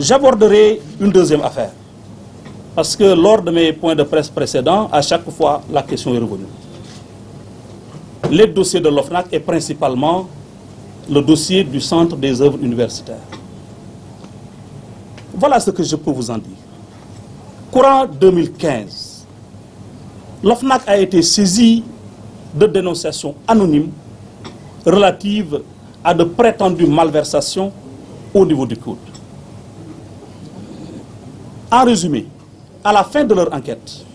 J'aborderai une deuxième affaire, parce que lors de mes points de presse précédents, à chaque fois, la question est revenue. Les dossiers de l'OFNAC et principalement le dossier du Centre des œuvres universitaires. Voilà ce que je peux vous en dire. Courant 2015, l'OFNAC a été saisi de dénonciations anonymes relatives à de prétendues malversations au niveau du COUD. En résumé, à la fin de leur enquête,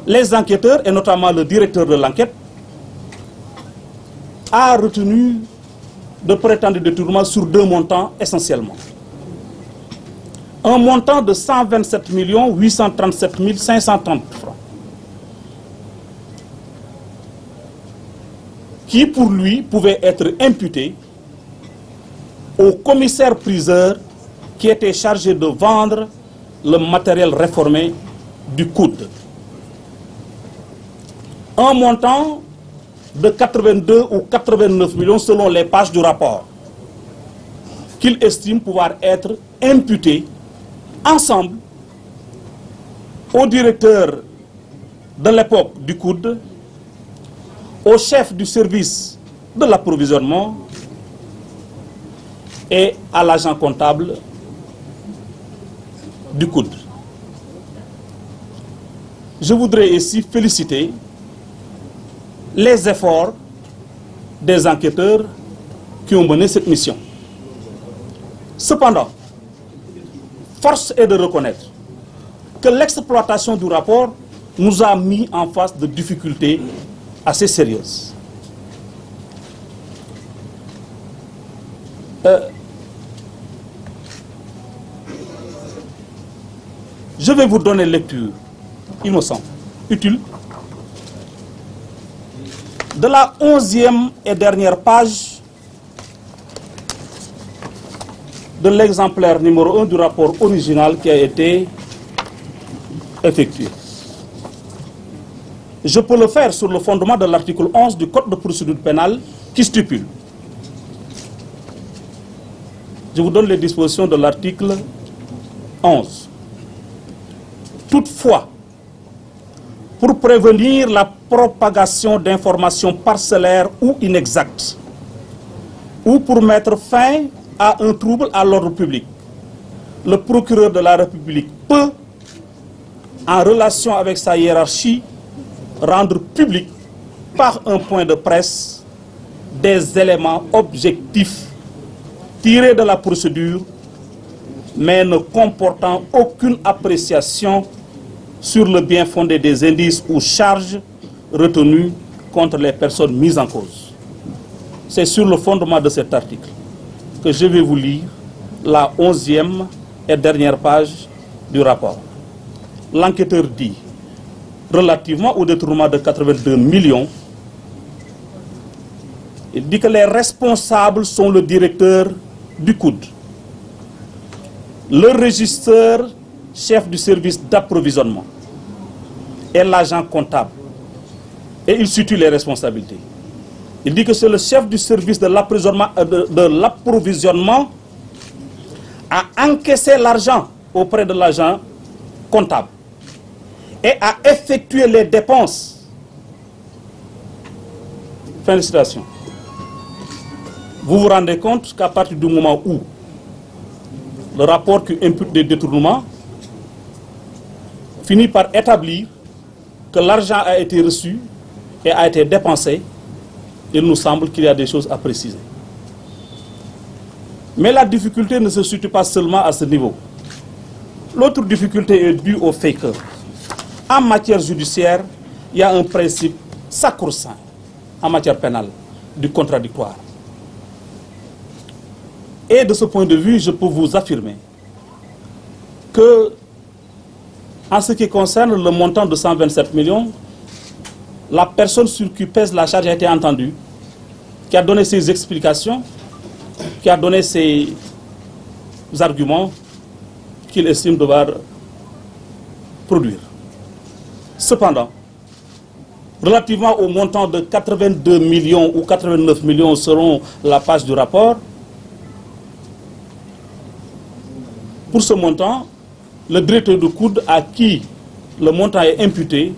les enquêteurs, et notamment le directeur de l'enquête, a retenu de prétendus détournements sur deux montants essentiellement. Un montant de 127 837 530 francs, qui pour lui pouvait être imputé au commissaire-priseur qui était chargé de vendre le matériel réformé du COUD. Un montant de 82 ou 89 millions selon les pages du rapport, qu'il estime pouvoir être imputé ensemble au directeur de l'époque du COUD, au chef du service de l'approvisionnement et à l'agent comptable du COUD. Je voudrais ici féliciter les efforts des enquêteurs qui ont mené cette mission. Cependant, force est de reconnaître que l'exploitation du rapport nous a mis en face de difficultés assez sérieuses. Je vais vous donner lecture, il me semble, utile, de la 11e et dernière page de l'exemplaire numéro 1 du rapport original qui a été effectué. Je peux le faire sur le fondement de l'article 11 du Code de procédure pénale qui stipule. Je vous donne les dispositions de l'article 11. Toutefois, pour prévenir la propagation d'informations parcellaires ou inexactes, ou pour mettre fin à un trouble à l'ordre public, le procureur de la République peut, en relation avec sa hiérarchie, rendre public par un point de presse des éléments objectifs tirés de la procédure, mais ne comportant aucune appréciation sur le bien fondé des indices ou charges retenus contre les personnes mises en cause. C'est sur le fondement de cet article que je vais vous lire la 11e et dernière page du rapport. L'enquêteur dit, relativement au détournement de 82 millions, il dit que les responsables sont le directeur du COUD, le régisseur chef du service d'approvisionnement et l'agent comptable. Et il situe les responsabilités. Il dit que c'est le chef du service de l'approvisionnement a encaissé l'argent auprès de l'agent comptable et a effectué les dépenses. Fin de citation. Vous vous rendez compte qu'à partir du moment où le rapport qui impute des détournements finit par établir que l'argent a été reçu et a été dépensé, il nous semble qu'il y a des choses à préciser. Mais la difficulté ne se situe pas seulement à ce niveau. L'autre difficulté est due au fait que, en matière judiciaire, il y a un principe sacro-saint en matière pénale du contradictoire. Et de ce point de vue, je peux vous affirmer que, en ce qui concerne le montant de 127 millions, la personne sur qui pèse la charge a été entendue, qui a donné ses explications, qui a donné ses arguments qu'il estime devoir produire. Cependant, relativement au montant de 82 millions ou 89 millions selon la page du rapport, Pour ce montant, le directeur de COUD à qui le montant est imputé